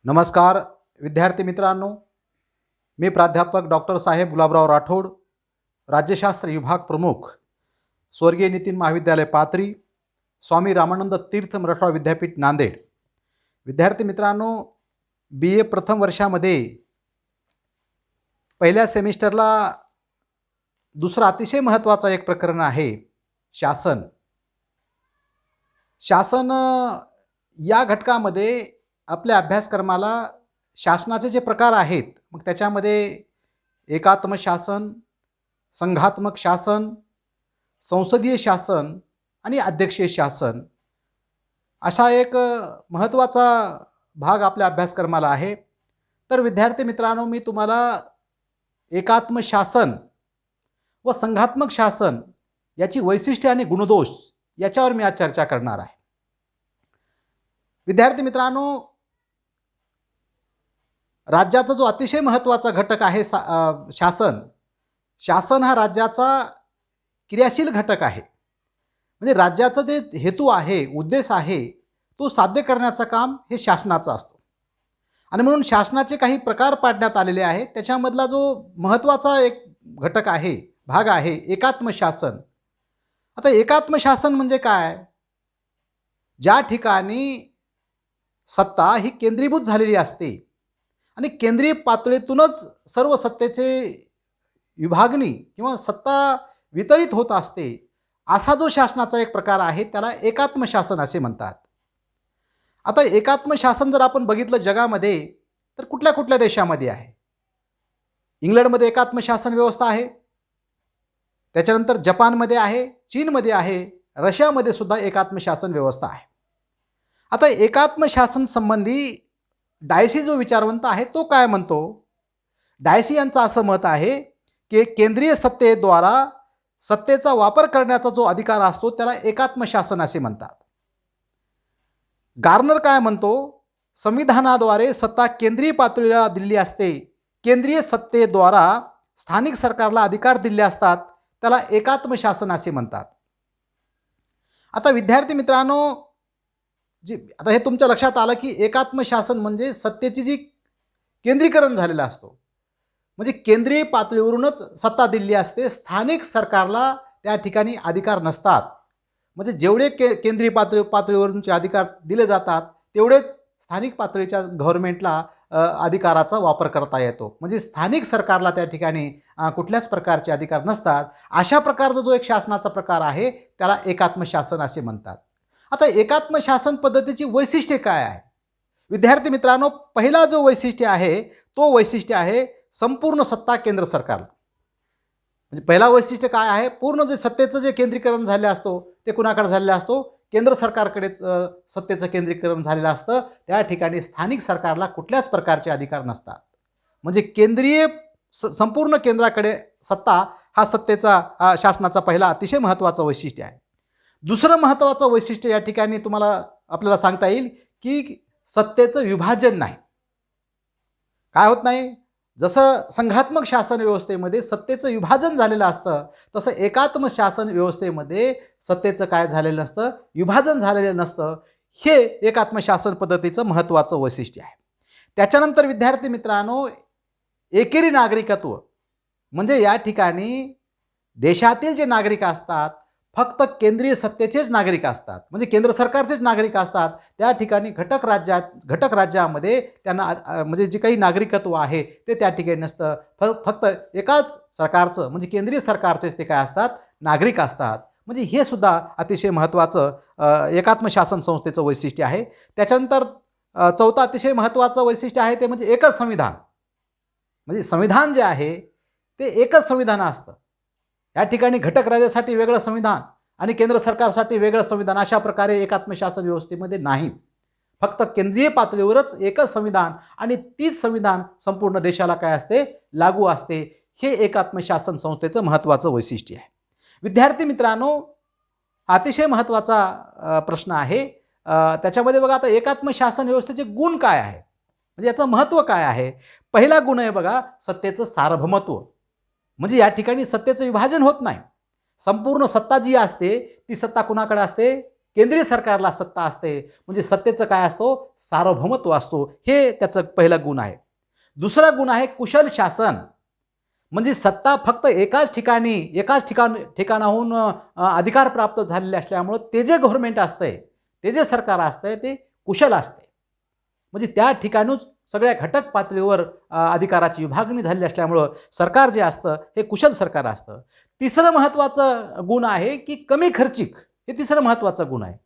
नमस्कार विद्यार्थी मित्रांनो, मी प्राध्यापक डॉक्टर साहेब गुलाबराव राठोड, राज्यशास्त्र विभाग प्रमुख, स्वर्गीय नितीन महाविद्यालय पाथरी, स्वामी रामानंद तीर्थ मराठवाडा विद्यापीठ नांदेड। विद्यार्थी मित्रांनो, BA प्रथम वर्षामध्ये पहिल्या सेमिस्टरला दुसरा अतिशय महत्त्वाचा एक प्रकरण आहे शासन। शासन या घटकामध्ये आपल्या अभ्यासक्रमाला शासनाचे जे प्रकार आहेत, मग त्याच्यामध्ये एकात्म शासन, संघात्मक शासन, संसदीय शासन आणि अध्यक्षीय शासन असा एक महत्त्वाचा भाग आपल्या अभ्यासक्रमाला आहे। तर विद्यार्थी मित्रांनो, मी तुम्हाला एकात्म शासन व संघात्मक शासन याची वैशिष्ट्ये आणि गुणदोष याच्यावर मी आज चर्चा करणार आहे। विद्यार्थी मित्रांनो, राज्याचा जो अतिशय महत्त्वाचा घटक आहे शासन, शासन हा राज्याचा क्रियाशील घटक आहे। म्हणजे राज्याचा जे हेतू आहे, उद्देश आहे, तो साध्य करण्याचं काम हे शासनाचं असतो। आणि म्हणून शासनाचे काही प्रकार पाडण्यात आलेले आहेत। त्याच्यामधला जो महत्त्वाचा एक घटक आहे, भाग आहे एकात्म शासन। आता एकात्म शासन म्हणजे काय? ज्या ठिकाणी सत्ता ही केंद्रीभूत झालेली असते आणि केंद्रीय पातळीतूनच सर्व सत्तेचे विभागणी किंवा सत्ता वितरित होत असते, असा जो शासनाचा एक प्रकार आहे त्याला एकात्म शासन असे म्हणतात। आता एकात्म शासन जर आपण बघितलं जगामध्ये, तर कुठल्या कुठल्या देशामध्ये आहे? इंग्लंडमध्ये एकात्म शासन व्यवस्था आहे, त्याच्यानंतर जपानमध्ये आहे, चीनमध्ये आहे, रशियामध्ये सुद्धा एकात्म शासन व्यवस्था आहे। आता एकात्म शासन संबंधी डायसी जो विचारवंत आहे तो काय म्हणतो? डायसी यांचं असं मत आहे की केंद्रीय सत्तेद्वारा सत्तेचा वापर करण्याचा जो अधिकार असतो त्याला एकात्म शासन असे म्हणतात। गार्नर काय म्हणतो? संविधानाद्वारे सत्ता केंद्रीय पातळीला दिली असते, केंद्रीय सत्तेद्वारा स्थानिक सरकारला अधिकार दिले असतात, त्याला एकात्म शासन असे म्हणतात। आता विद्यार्थी मित्रांनो, आता हे तुमच्या लक्षात आलं की एकात्म शासन म्हणजे सत्तेची जी केंद्रीकरण झालेलं असतो, म्हणजे केंद्रीय पातळीवरूनच सत्ता दिली असते, स्थानिक सरकारला त्या ठिकाणी अधिकार नसतात। म्हणजे जेवढे केंद्रीय पातळीवरूनचे अधिकार दिले जातात तेवढेच स्थानिक पातळीच्या गव्हर्नमेंटला अधिकाराचा वापर करता येतो। म्हणजे स्थानिक सरकारला त्या ठिकाणी कुठल्याच प्रकारचे अधिकार नसतात। अशा प्रकारचा जो एक शासनाचा प्रकार आहे त्याला एकात्म शासन असे म्हणतात। आता एकात्म शासन पद्धतीची वैशिष्ट्ये काय आहे? विद्यार्थी मित्रांनो, पहिला जो वैशिष्ट्य आहे तो वैशिष्ट्य आहे संपूर्ण सत्ता केंद्र सरकारला। म्हणजे पहिला वैशिष्ट्य काय आहे? पूर्ण जे सत्तेचं जे केंद्रीकरण झाले असतो ते कुणाकडे झालेलं असतो? केंद्र सरकारकडेच सत्तेचं केंद्रीकरण झालेलं असतं। त्या ठिकाणी स्थानिक सरकारला कुठल्याच प्रकारचे अधिकार नसतात। म्हणजे केंद्रीय संपूर्ण केंद्राकडे सत्ता हा सत्तेचा शासनाचा पहिला अतिशय महत्त्वाचा वैशिष्ट्य आहे। दुसरं महत्त्वाचं वैशिष्ट्य या ठिकाणी आपल्याला सांगता येईल की सत्तेचं विभाजन नाही। काय होत नाही? जसं संघात्मक शासन व्यवस्थेमध्ये सत्तेचं विभाजन झालेलं असतं, तसं एकात्म शासन व्यवस्थेमध्ये सत्तेचं काय झालेलं नसतं, विभाजन झालेलं नसतं। हे एकात्म शासन पद्धतीचं महत्त्वाचं वैशिष्ट्य आहे। त्याच्यानंतर विद्यार्थी मित्रांनो, एकेरी नागरिकत्व म्हणजे या ठिकाणी देशातील जे नागरिक असतात फक्त केंद्रीय सत्तेचेच नागरिक असतात, म्हणजे केंद्र सरकारचेच नागरिक असतात। त्या ठिकाणी घटक राज्यामध्ये त्यांना म्हणजे जे काही नागरिकत्व आहे ते त्या ठिकाणी नसतं। फक्त एकाच सरकारचं म्हणजे केंद्रीय सरकारचेच ते काय असतात? नागरिक असतात। म्हणजे हे सुद्धा अतिशय महत्त्वाचं एकात्म शासन संस्थेचं वैशिष्ट्य आहे। त्याच्यानंतर चौथं अतिशय महत्त्वाचं वैशिष्ट्य आहे ते म्हणजे एकच संविधान। म्हणजे संविधान जे आहे ते एकच संविधान असतं। या ठिकाणी घटक राज्यासाठी वेगळं संविधान आणि केंद्र सरकारसाठी वेगळं संविधान अशा प्रकारे एकात्म शासन व्यवस्थेमध्ये नाही। फक्त केंद्रीय पातळीवरच एकच संविधान आणि तीच संविधान संपूर्ण देशाला काय असते? लागू असते। हे एकात्म शासन संस्थेचं महत्त्वाचं वैशिष्ट्य आहे। विद्यार्थी मित्रांनो, अतिशय महत्त्वाचा प्रश्न आहे। त्याच्यामध्ये बघा, आता एकात्म शासन व्यवस्थेचे गुण काय आहे, म्हणजे याचं महत्त्व काय आहे? पहिला गुण आहे बघा, सत्तेचं सार्वभौमत्व। म्हणजे या ठिकाणी सत्तेचं विभाजन होत नाही। संपूर्ण सत्ता जी असते ती सत्ता कुणाकडे असते? केंद्रीय सरकारला सत्ता असते, म्हणजे सत्तेचं काय असतो, सार्वभौमत्व असतो. हे त्याचं पहिला गुण आहे. दुसरा गुण आहे कुशल शासन. म्हणजे सत्ता फक्त एकाच ठिकाणाहून अधिकार प्राप्त झालेले असल्यामुळं ते जे गव्हर्नमेंट असतंय, ते जे सरकार असतंय ते कुशल असते. म्हणजे त्या ठिकाणूच सगळ्या घटक पातळीवर अधिकाराची विभागणी झालेली असल्यामुळं सरकार जे असतं हे कुशल सरकार असतं. तिसरं महत्त्वाचं गुण आहे की कमी खर्चिक. हे तिसरं महत्त्वाचं गुण आहे.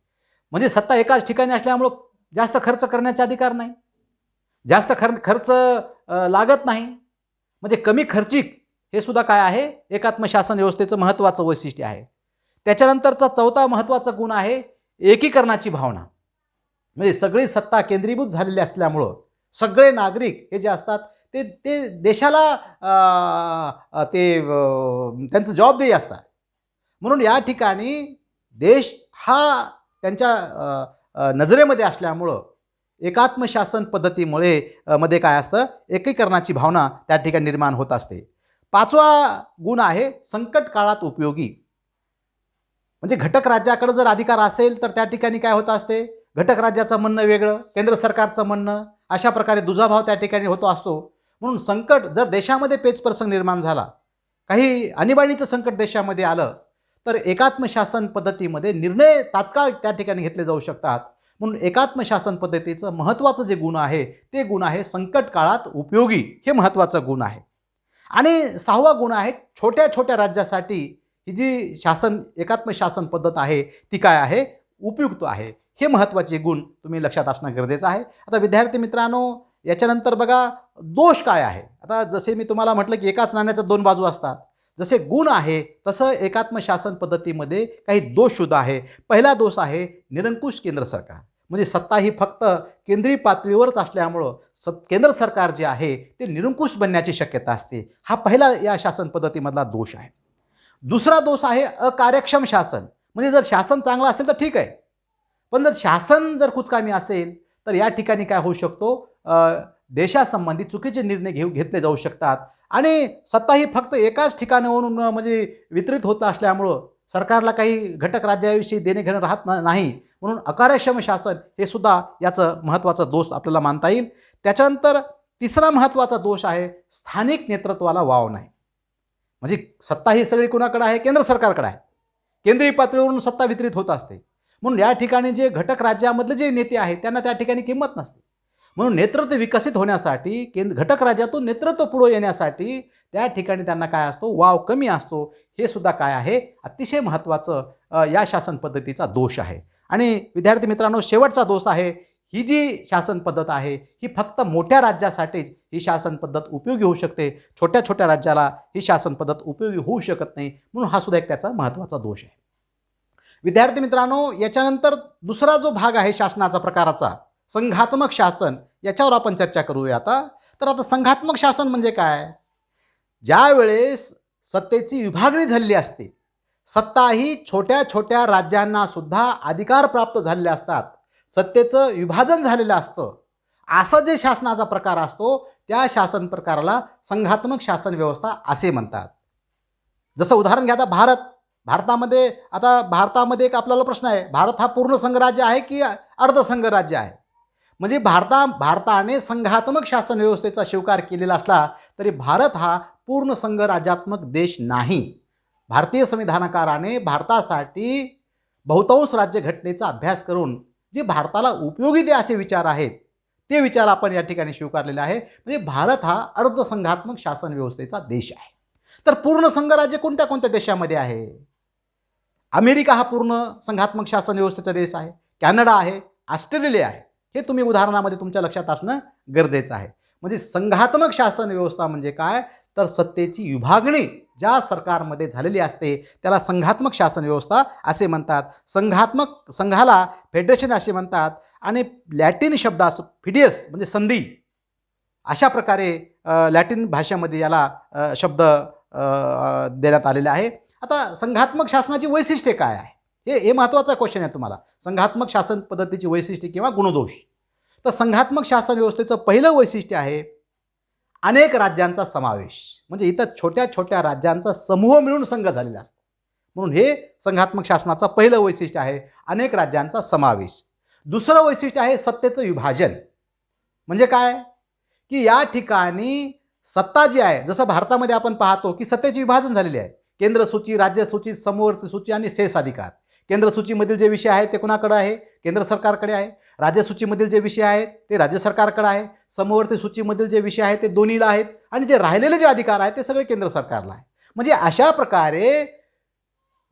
म्हणजे सत्ता एकाच ठिकाणी असल्यामुळं जास्त खर्च करण्याचा अधिकार नाही, जास्त खर्च लागत नाही, म्हणजे कमी खर्चिक. हे सुद्धा काय आहे, एकात्म शासन व्यवस्थेचं महत्त्वाचं वैशिष्ट्य आहे. त्याच्यानंतरचा चौथा महत्त्वाचा गुण आहे एकीकरणाची भावना. म्हणजे सगळी सत्ता केंद्रीभूत झालेली असल्यामुळं सगळे नागरिक हे जे असतात ते ते देशाला त्यांचं जबाबदारी असतात. म्हणून या ठिकाणी देश हा त्यांच्या नजरेमध्ये असल्यामुळं एकात्म शासन पद्धतीमुळे मध्ये काय असतं, एकीकरणाची भावना त्या ठिकाणी निर्माण होत असते. पाचवा गुण आहे संकट काळात उपयोगी. म्हणजे घटक राज्याकडे जर अधिकार असेल तर त्या ठिकाणी काय होत असते, घटक राज्याचं म्हणणं वेगळं, केंद्र सरकारचं म्हणणं, अशा प्रकारे दुजाभाव त्या ठिकाणी होतो असतो. म्हणून संकट जर देशामध्ये पेचप्रसंग निर्माण झाला, काही आणीबाणीचं संकट देशामध्ये आलं, तर एकात्म शासन पद्धतीमध्ये निर्णय तात्काळ त्या ठिकाणी घेतले जाऊ शकतात. म्हणून एकात्म शासन पद्धतीचं महत्त्वाचं जे गुण आहे ते गुण आहे संकट काळात उपयोगी. हे महत्त्वाचं गुण आहे. आणि सहावा गुण आहे छोट्या छोट्या राज्यासाठी ही जी एकात्म शासन पद्धत आहे ती काय आहे, उपयुक्त आहे. हे महत्त्वाचे गुण तुम्ही लक्षात असणं गरजेचं आहे. आता विद्यार्थी मित्रांनो, याच्यानंतर बघा दोष काय आहे. आता जसे मी तुम्हाला म्हटलं की एकाच नाण्याच्या दोन बाजू असतात. जसे गुण आहे तसं एकात्म शासन पद्धतीमध्ये काही दोष सुद्धा आहे. पहिला दोष आहे निरंकुश केंद्र सरकार. म्हणजे सत्ता ही फक्त केंद्रीय पातळीवरच असल्यामुळं केंद्र सरकार जे आहे ते निरंकुश बनण्याची शक्यता असते. हा पहिला या शासन पद्धतीमधला दोष आहे. दुसरा दोष आहे अकार्यक्षम शासन. म्हणजे जर शासन चांगलं असेल तर ठीक आहे, पण जर शासन जर कुचकामी असेल तर या ठिकाणी काय होऊ शकतो, देशासंबंधी चुकीचे निर्णय घेतले जाऊ शकतात. आणि सत्ता ही फक्त एकाच ठिकाणावरून म्हणजे वितरित होत असल्यामुळं सरकारला काही घटक राज्याविषयी देणे घेणं राहत नाही. म्हणून अकार्यक्षम शासन हे सुद्धा याचं महत्त्वाचा दोष आपल्याला मानता येईल. त्याच्यानंतर तिसरा महत्त्वाचा दोष आहे स्थानिक नेतृत्वाला वाव नाही. म्हणजे सत्ता ही सगळी कुणाकडे आहे, केंद्र सरकारकडे आहे. केंद्रीय पातळीवरून सत्ता वितरित होत असते. म्हणून या ठिकाणी जे घटक राज्यामधले जे नेते आहेत त्यांना त्या ठिकाणी किंमत नसते. म्हणून नेतृत्व विकसित होण्यासाठी घटक राज्यातून नेतृत्व पुढे येण्यासाठी त्या ठिकाणी त्यांना काय असतो, वाव कमी असतो. हे सुद्धा काय आहे, अतिशय महत्त्वाचं या शासन पद्धतीचा दोष आहे. आणि विद्यार्थी मित्रांनो, शेवटचा दोष आहे, ही जी शासन पद्धत आहे ही फक्त मोठ्या राज्यासाठीच ही शासन पद्धत उपयोगी होऊ शकते. छोट्या छोट्या राज्याला ही शासन पद्धत उपयोगी होऊ शकत नाही. म्हणून हा सुद्धा एक त्याचा महत्त्वाचा दोष आहे. विद्यार्थी मित्रांनो, याच्यानंतर दुसरा जो भाग आहे शासनाचा प्रकाराचा, संघात्मक शासन, याच्यावर आपण चर्चा करूया आता. तर आता संघात्मक शासन म्हणजे काय, ज्या वेळेस सत्तेची विभागणी झालेली असते, सत्ता ही छोट्या छोट्या राज्यांना सुद्धा अधिकार प्राप्त झालेले असतात, सत्तेचं विभाजन झालेलं असतं, असं जे शासनाचा प्रकार असतो त्या शासन प्रकाराला संघात्मक शासन व्यवस्था असे म्हणतात. जसं उदाहरण घ्या, आता भारतामध्ये एक आपल्याला प्रश्न आहे, भारत हा पूर्ण संघराज्य आहे की अर्धसंघ राज्य आहे. म्हणजे भारताने संघात्मक शासन व्यवस्थेचा स्वीकार केलेला असला तरी भारत हा पूर्ण संघराज्यात्मक देश नाही. भारतीय संविधानकाराने भारतासाठी बहुतांश राज्यघटनेचा अभ्यास करून जे भारताला उपयोगी दे असे विचार आहेत ते विचार आपण या ठिकाणी स्वीकारलेले आहे. म्हणजे भारत हा अर्धसंघात्मक शासन व्यवस्थेचा देश आहे. तर पूर्ण संघराज्य कोणत्या कोणत्या देशामध्ये आहे? अमेरिका हा पूर्ण संघात्मक शासन व्यवस्थेचा देश आहे, कॅनडा आहे, ऑस्ट्रेलिया आहे. हे तुम्ही उदाहरणामध्ये तुमच्या लक्षात असणं गरजेचं आहे. म्हणजे संघात्मक शासन व्यवस्था म्हणजे काय, तर सत्तेची विभागणी ज्या सरकारमध्ये झालेली असते त्याला संघात्मक शासन व्यवस्था असे म्हणतात. संघाला फेडरेशन असे म्हणतात. आणि लॅटिन शब्द असो फिडियस म्हणजे संधी, अशा प्रकारे लॅटिन भाषेमध्ये याला शब्द देण्यात आलेले आहे. आता संघात्मक शासनाची वैशिष्ट्ये काय आहे, हे महत्त्वाचा क्वेश्चन आहे तुम्हाला. संघात्मक शासन पद्धतीची वैशिष्ट्ये किंवा गुणदोष. तर संघात्मक शासन व्यवस्थेचं पहिलं वैशिष्ट्य आहे अनेक राज्यांचा समावेश. म्हणजे इथं छोट्या छोट्या राज्यांचा समूह मिळून संघ झालेला असतो. म्हणून हे संघात्मक शासनाचं पहिलं वैशिष्ट्य आहे, अनेक राज्यांचा समावेश. दुसरं वैशिष्ट्य आहे सत्तेचं विभाजन. म्हणजे काय की या ठिकाणी सत्ता जी आहे, जसं भारतामध्ये आपण पाहतो की सत्तेचे विभाजन झालेले आहे. केंद्र सूची, राज्य सूची, समवर्ती सूची आणि शेष अधिकार. केंद्र सूचीमधील जे विषय आहेत ते कुणाकडे आहे? केंद्र सरकारकडे आहे. राज्य सूचीमधील जे विषय आहेत ते राज्य सरकारकडे आहे. समवर्ती सूचीमधील जे विषय आहेत ते दोन्हीला आहेत आणि जे राहिलेले जे अधिकार आहेत ते सगळे केंद्र सरकारला आहे. म्हणजे अशा प्रकारे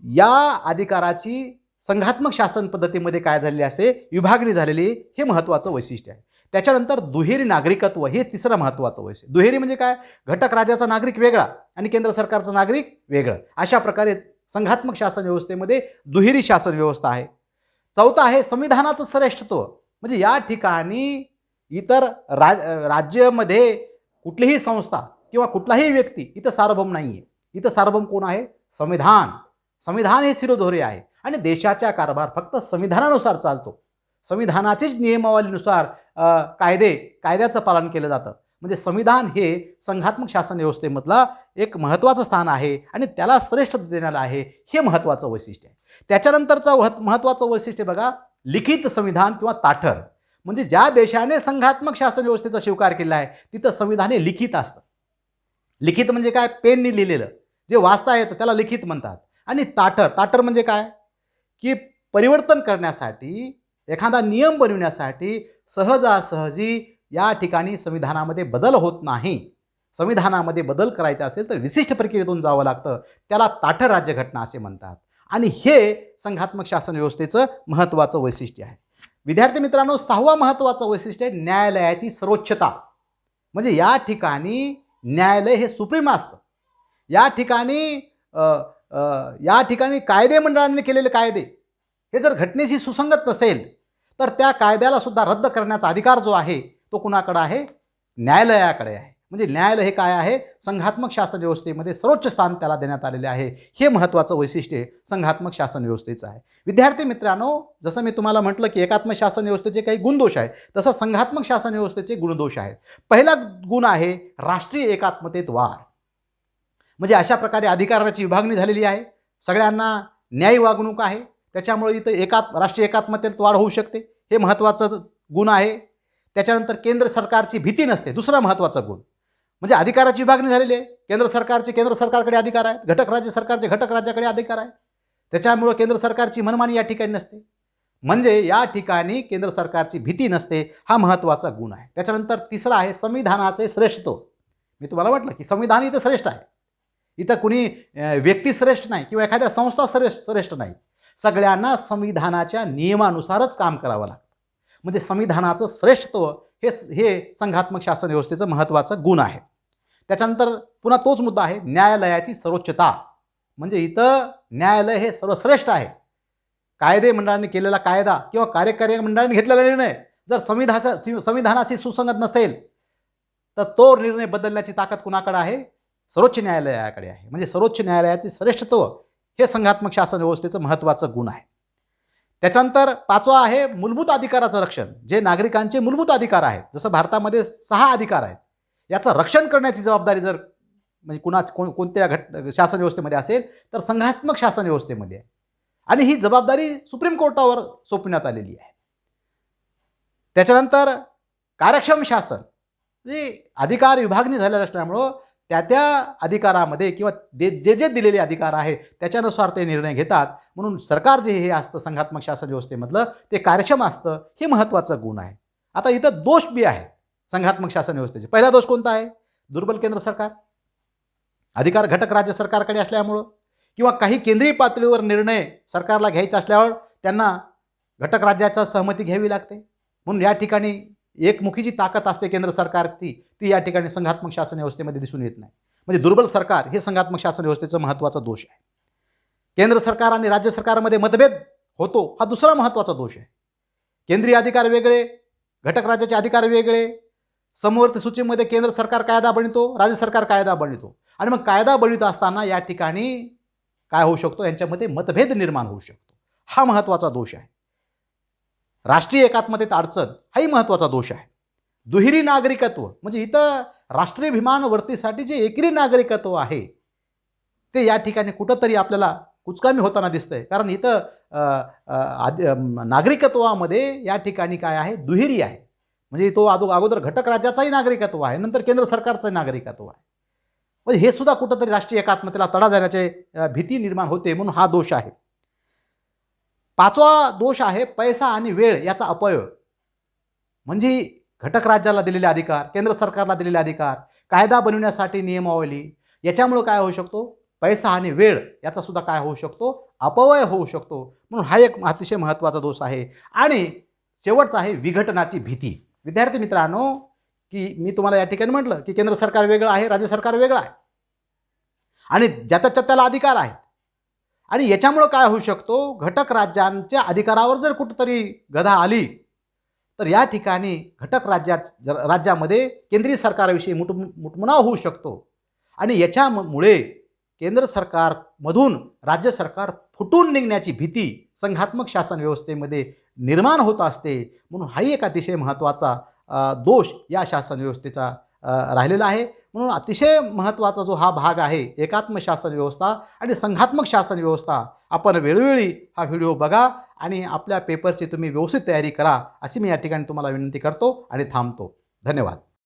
या अधिकाराची संघात्मक शासन पद्धतीमध्ये काय झालेली असते? विभागणी झालेली. हे महत्त्वाचं वैशिष्ट्य आहे. त्याच्यानंतर दुहेरी नागरिकत्व हे तिसरं महत्त्वाचं वैशिष्ट्य. दुहेरी म्हणजे काय? घटक राज्याचा नागरिक वेगळा आणि केंद्र सरकारचा नागरिक वेगळं. अशा प्रकारे संघात्मक शासन व्यवस्थेमध्ये दुहेरी शासन व्यवस्था आहे. चौथा आहे संविधानाचं श्रेष्ठत्व. म्हणजे या ठिकाणी इतर राज्यामध्ये कुठलीही संस्था किंवा कुठलाही व्यक्ती इथं सार्वभौम नाही आहे. इथं सार्वभौम कोण आहे? संविधान. संविधान हे शिरोधार्य आहे आणि देशाचा कारभार फक्त संविधानानुसार चालतो. संविधानाचीच नियमावलीनुसार कायद्याचं पालन केलं जातं. म्हणजे संविधान हे संघात्मक शासन व्यवस्थेमधला एक महत्त्वाचं स्थान आहे आणि त्याला श्रेष्ठ देण्याला आहे. हे महत्त्वाचं वैशिष्ट्य आहे. त्याच्यानंतरचं महत्त्वाचं वैशिष्ट्य बघा, लिखित संविधान किंवा ताठर. म्हणजे ज्या देशाने संघात्मक शासन व्यवस्थेचा स्वीकार केला आहे तिथं संविधान हे लिखित असतं. लिखित म्हणजे काय? पेननी लिहिलेलं जे वाचता येतं त्याला लिखित म्हणतात. आणि ताठर म्हणजे काय? की परिवर्तन करण्यासाठी, एखादा नियम बनविण्यासाठी सहजासहजी या ठिकाणी संविधानामध्ये बदल होत नाही. संविधानामध्ये बदल करायचा असेल तर विशिष्ट प्रक्रियेतून जावं लागतं. त्याला ताठर राज्यघटना असे म्हणतात. आणि हे संघात्मक शासन व्यवस्थेचं महत्त्वाचं वैशिष्ट्य आहे. विद्यार्थी मित्रांनो, सहावं महत्त्वाचं वैशिष्ट्य आहे न्यायालयाची सर्वोच्चता. म्हणजे या ठिकाणी न्यायालय हे सुप्रीम असतं. या ठिकाणी कायदे मंडळाने केलेले कायदे हे जर घटनेशी सुसंगत नसेल तर त्या कायद्याला सुद्धा रद्द करण्याचा अधिकार जो आहे तो कुणाकडे आहे? न्यायालयाकडे आहे. म्हणजे न्यायालय हे काय आहे? संघात्मक शासन व्यवस्थेमध्ये सर्वोच्च स्थान त्याला देण्यात आलेले आहे. हे महत्त्वाचं वैशिष्ट्य संघात्मक शासन व्यवस्थेचं आहे. विद्यार्थी मित्रांनो, जसं मी तुम्हाला म्हटलं की एकात्मक शासन व्यवस्थेचे काही गुणदोष आहेत, तसं संघात्मक शासन व्यवस्थेचे गुणदोष आहेत. पहिला गुण आहे राष्ट्रीय एकात्मतेत वाढ. म्हणजे अशा प्रकारे अधिकाराची विभागणी झालेली आहे. सगळ्यांना न्यायी वागणूक आहे. त्याच्यामुळे इथं राष्ट्रीय एकात्मतेत वाढ होऊ शकते. हे महत्त्वाचं गुण आहे. त्याच्यानंतर केंद्र सरकारची भीती नसते. दुसरा महत्त्वाचा गुण म्हणजे अधिकाराची विभागणी झालेली आहे. केंद्र सरकारकडे अधिकार आहेत. घटक राज्य सरकारचे घटक राज्याकडे अधिकार आहेत. त्याच्यामुळे केंद्र सरकारची मनमानी या ठिकाणी नसते. म्हणजे या ठिकाणी केंद्र सरकारची भीती नसते. हा महत्त्वाचा गुण आहे. त्याच्यानंतर तिसरा आहे संविधानाचे श्रेष्ठत्व. मी तुम्हाला म्हटलं की संविधान इथं श्रेष्ठ आहे. इथं कुणी व्यक्ती श्रेष्ठ नाही किंवा एखाद्या संस्था श्रेष्ठ नाही. सगळ्यांना संविधानाच्या नियमानुसारच काम करावं लागतं. म्हणजे संविधानाचं श्रेष्ठत्व हे संघात्मक शासन व्यवस्थेचं महत्त्वाचं गुण आहे. त्याच्यानंतर पुन्हा तोच मुद्दा आहे न्यायालयाची सर्वोच्चता. म्हणजे इथं न्यायालय हे सर्वश्रेष्ठ आहे. कायदे मंडळाने केलेला कायदा किंवा कार्यकारी मंडळाने घेतलेला निर्णय जर संविधानाशी सुसंगत नसेल तर तो निर्णय बदलण्याची ताकद कुणाकडे आहे? सर्वोच्च न्यायालयाकडे आहे. म्हणजे सर्वोच्च न्यायालयाचे श्रेष्ठत्व हे संघात्मक शासन व्यवस्थेचं महत्त्वाचं गुण आहे. त्याच्यानंतर पाचवा आहे मूलभूत अधिकाराचं रक्षण. जे नागरिकांचे मूलभूत अधिकार आहेत, जसं भारतामध्ये 6 अधिकार आहेत, याचं रक्षण करण्याची जबाबदारी जर म्हणजे कोणत्या शासन व्यवस्थेमध्ये असेल तर संघात्मक शासन व्यवस्थेमध्ये आहे. आणि ही जबाबदारी सुप्रीम कोर्टावर सोपविण्यात आलेली आहे. त्याच्यानंतर कार्यक्षम शासन. म्हणजे अधिकार विभागणी झालेल्या असल्यामुळं त्या अधिकारामध्ये किंवा जे दिलेले अधिकार आहेत त्याच्यानुसार ते निर्णय घेतात. म्हणून सरकार जे हे असतं संघात्मक शासन व्यवस्थेमधलं ते कार्यक्षम असतं. हे महत्त्वाचं गुण आहे. आता इथं दोष बी आहेत संघात्मक शासन व्यवस्थेचे. पहिला दोष कोणता आहे? दुर्बल केंद्र सरकार. अधिकार घटक राज्य सरकारकडे असल्यामुळं किंवा काही केंद्रीय पातळीवर निर्णय सरकारला घ्यायचा असल्यावर त्यांना घटक राज्याचा सहमती घ्यावी लागते. म्हणून या ठिकाणी एकमुखी जी ताकद असते केंद्र सरकारची ती या ठिकाणी संघात्मक शासन व्यवस्थेमध्ये दिसून येत नाही. म्हणजे दुर्बल सरकार हे संघात्मक शासन व्यवस्थेचा महत्त्वाचा दोष आहे. केंद्र सरकार आणि राज्य सरकारमध्ये मतभेद होतो हा दुसरा महत्त्वाचा दोष आहे. केंद्रीय अधिकार वेगळे, घटक राज्याचे अधिकार वेगळे. समवर्ती सूचीमध्ये केंद्र सरकार कायदा बनवतो, राज्य सरकार कायदा बनवतो आणि मग कायदा बनवित असताना या ठिकाणी काय होऊ शकतो? यांच्यामध्ये मतभेद निर्माण होऊ शकतो. हा महत्त्वाचा दोष आहे. राष्ट्रीय एकात्मतेत अडचण हाही महत्त्वाचा दोष आहे. दुहेरी नागरिकत्व म्हणजे इथं राष्ट्रीय विमानवर्तीसाठी जे एकेरी नागरिकत्व आहे ते या ठिकाणी कुठंतरी आपल्याला कुचकामी होताना दिसतंय. कारण इथं नागरिकत्वामध्ये या ठिकाणी काय आहे, दुहेरी आहे. म्हणजे तो अगोदर घटक राज्याचाही नागरिकत्व आहे, नंतर केंद्र सरकारचं नागरिकत्व आहे. म्हणजे हे सुद्धा कुठंतरी राष्ट्रीय एकात्मतेला तडा जाण्याची भीती निर्माण होते, म्हणून हा दोष आहे. 5वा दोष आहे पैसा आणि वेळ याचा अपव्यय. म्हणजे घटक राज्याला दिलेले अधिकार, केंद्र सरकारला दिलेले अधिकार, कायदा बनवण्यासाठी नियमावली, याच्यामुळं काय होऊ शकतो, पैसा आणि वेळ याचा सुद्धा काय होऊ शकतो, अपव्यय होऊ शकतो. म्हणून हा एक अतिशय महत्त्वाचा दोष आहे. आणि शेवटचा आहे विघटनाची भीती. विद्यार्थी मित्रांनो, की मी तुम्हाला या ठिकाणी म्हटलं की केंद्र सरकार वेगळं आहे, राज्य सरकार वेगळं आहे आणि ज्याच्या त्याला अधिकार आहेत. आणि याच्यामुळं काय होऊ शकतो, घटक राज्यांच्या अधिकारावर जर कुठंतरी गदा आली तर या ठिकाणी घटक राज्यामध्ये केंद्रीय सरकारविषयी मुठमुनाव होऊ शकतो. आणि याच्यामुळे केंद्र सरकारमधून राज्य सरकार फुटून निघण्याची भीती संघात्मक शासन व्यवस्थेमध्ये निर्माण होत असते. म्हणून हाही एक अतिशय महत्त्वाचा दोष या शासन व्यवस्थेचा राहिलेला आहे. म्हणून अतिशय महत्त्वाचा जो हा भाग आहे, एकात्म शासन व्यवस्था आणि संघात्मक शासन व्यवस्था, आपण वेळोवेळी हा व्हिडिओ बघा आणि आपल्या पेपरची तुम्ही व्यवस्थित तयारी करा, अशी मी या ठिकाणी तुम्हाला विनंती करतो आणि थांबतो. धन्यवाद.